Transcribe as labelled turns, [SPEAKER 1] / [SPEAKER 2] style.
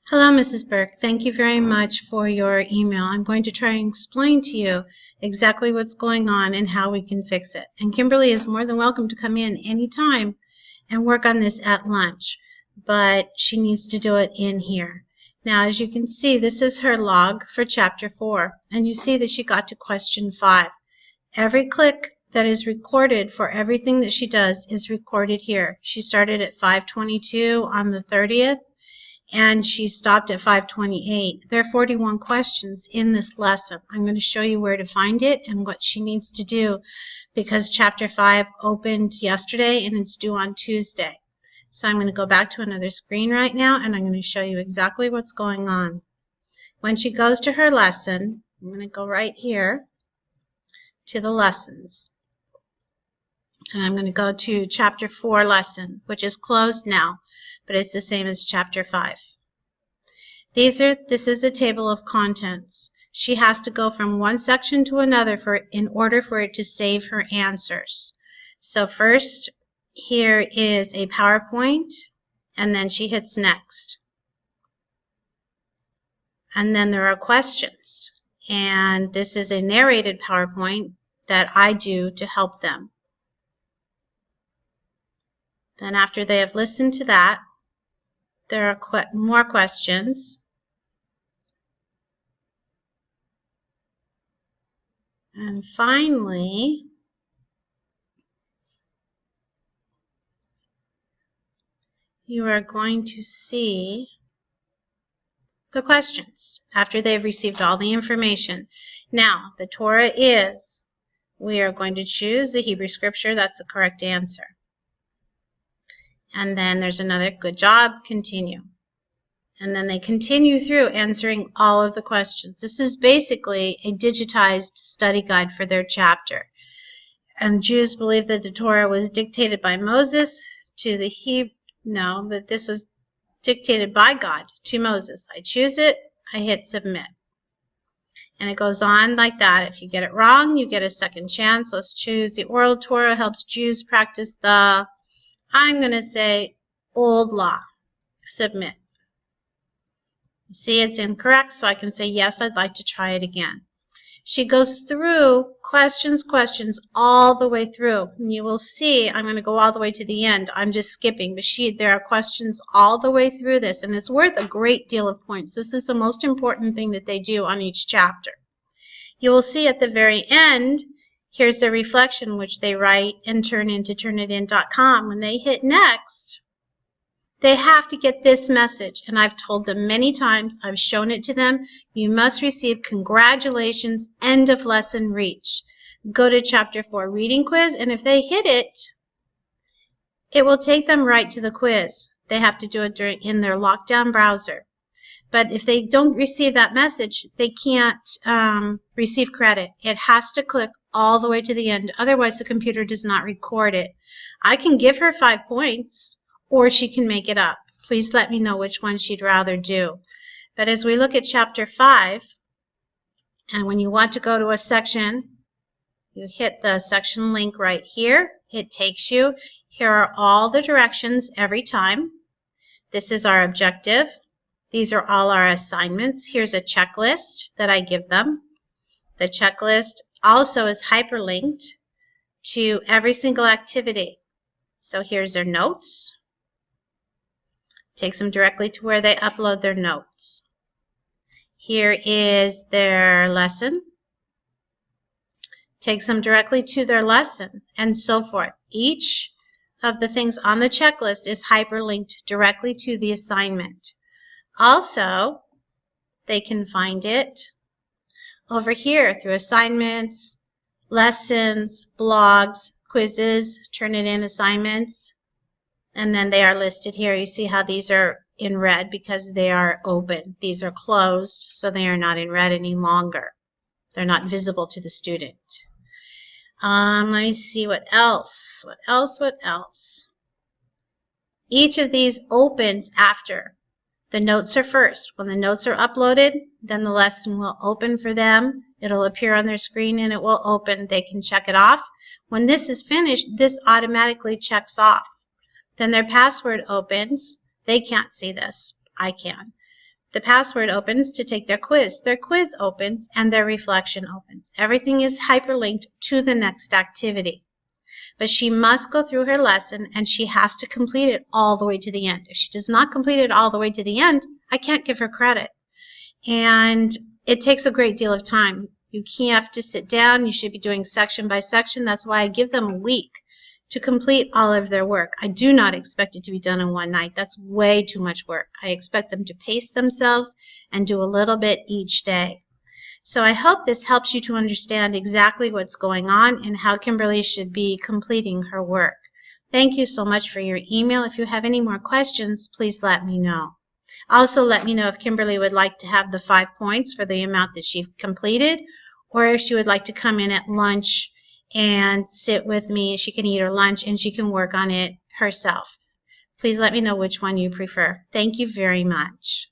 [SPEAKER 1] Hello, Mrs. Burke. Thank you very much for your email. I'm going to try and explain to you exactly what's going on and how we can fix it. And Kimberly is more than welcome to come in anytime and work on this at lunch, but she needs to do it in here. Now, as you can see, this is her log for Chapter 4, and you see that she got to question 5. Every click that is recorded for everything that she does is recorded here. She started at 5:22 on the 30th. And she stopped at 5:28. There are 41 questions in this lesson. I'm going to show you where to find it and what she needs to do because Chapter 5 opened yesterday and it's due on Tuesday. So I'm going to go back to another screen right now and I'm going to show you exactly what's going on. When she goes to her lesson, I'm going to go right here to the lessons. And I'm going to go to Chapter 4 lesson, which is closed now, but it's the same as Chapter 5. This is a table of contents. She has to go from one section to another in order for it to save her answers. So first, here is a PowerPoint, and then she hits next. And then there are questions. And this is a narrated PowerPoint that I do to help them. Then after they have listened to that, there are more questions. And finally, you are going to see the questions after they've received all the information. Now, the Torah is, we are going to choose the Hebrew scripture. That's the correct answer. And then there's another good job, continue. And then they continue through answering all of the questions. This is basically a digitized study guide for their chapter. And Jews believe that the Torah was dictated by Moses to the Hebrew. No, that this was dictated by God to Moses. I choose it, I hit submit. And it goes on like that. If you get it wrong, you get a second chance. Let's choose the oral Torah helps Jews practice the, I'm going to say, old law. Submit. See, it's incorrect, so I can say, yes, I'd like to try it again. She goes through questions all the way through. And you will see, I'm going to go all the way to the end. I'm just skipping, but there are questions all the way through this, and it's worth a great deal of points. This is the most important thing that they do on each chapter. You will see at the very end, here's the reflection, which they write and turn into Turnitin.com. When they hit next, they have to get this message, and I've told them many times, I've shown it to them, you must receive congratulations, end of lesson reach. Go to Chapter 4 reading quiz, and if they hit it, it will take them right to the quiz. They have to do it in their lockdown browser. But if they don't receive that message, they can't receive credit. It has to click all the way to the end, otherwise the computer does not record it. I can give her 5 points, or she can make it up. Please let me know which one she'd rather do. But as we look at Chapter 5, and when you want to go to a section, you hit the section link right here. It takes you. Here are all the directions every time. This is our objective. These are all our assignments. Here's a checklist that I give them. The checklist also is hyperlinked to every single activity. So here's their notes. Takes them directly to where they upload their notes. Here is their lesson. Takes them directly to their lesson, and so forth. Each of the things on the checklist is hyperlinked directly to the assignment. Also, they can find it over here through assignments, lessons, blogs, quizzes, Turnitin assignments. And then they are listed here. You see how these are in red because they are open. These are closed, so they are not in red any longer. They're not visible to the student. Let me see what else. What else? Each of these opens after. The notes are first. When the notes are uploaded, then the lesson will open for them. It'll appear on their screen and it will open. They can check it off. When this is finished, this automatically checks off. Then their password opens. They can't see this. I can. The password opens to take their quiz. Their quiz opens and their reflection opens. Everything is hyperlinked to the next activity. But she must go through her lesson and she has to complete it all the way to the end. If she does not complete it all the way to the end, I can't give her credit. And it takes a great deal of time. You have to sit down. You should be doing section by section. That's why I give them a week to complete all of their work. I do not expect it to be done in one night. That's way too much work. I expect them to pace themselves and do a little bit each day. So I hope this helps you to understand exactly what's going on and how Kimberly should be completing her work. Thank you so much for your email. If you have any more questions, please let me know. Also, let me know if Kimberly would like to have the 5 points for the amount that she completed, or if she would like to come in at lunch and sit with me. She can eat her lunch and she can work on it herself. Please let me know which one you prefer. Thank you very much.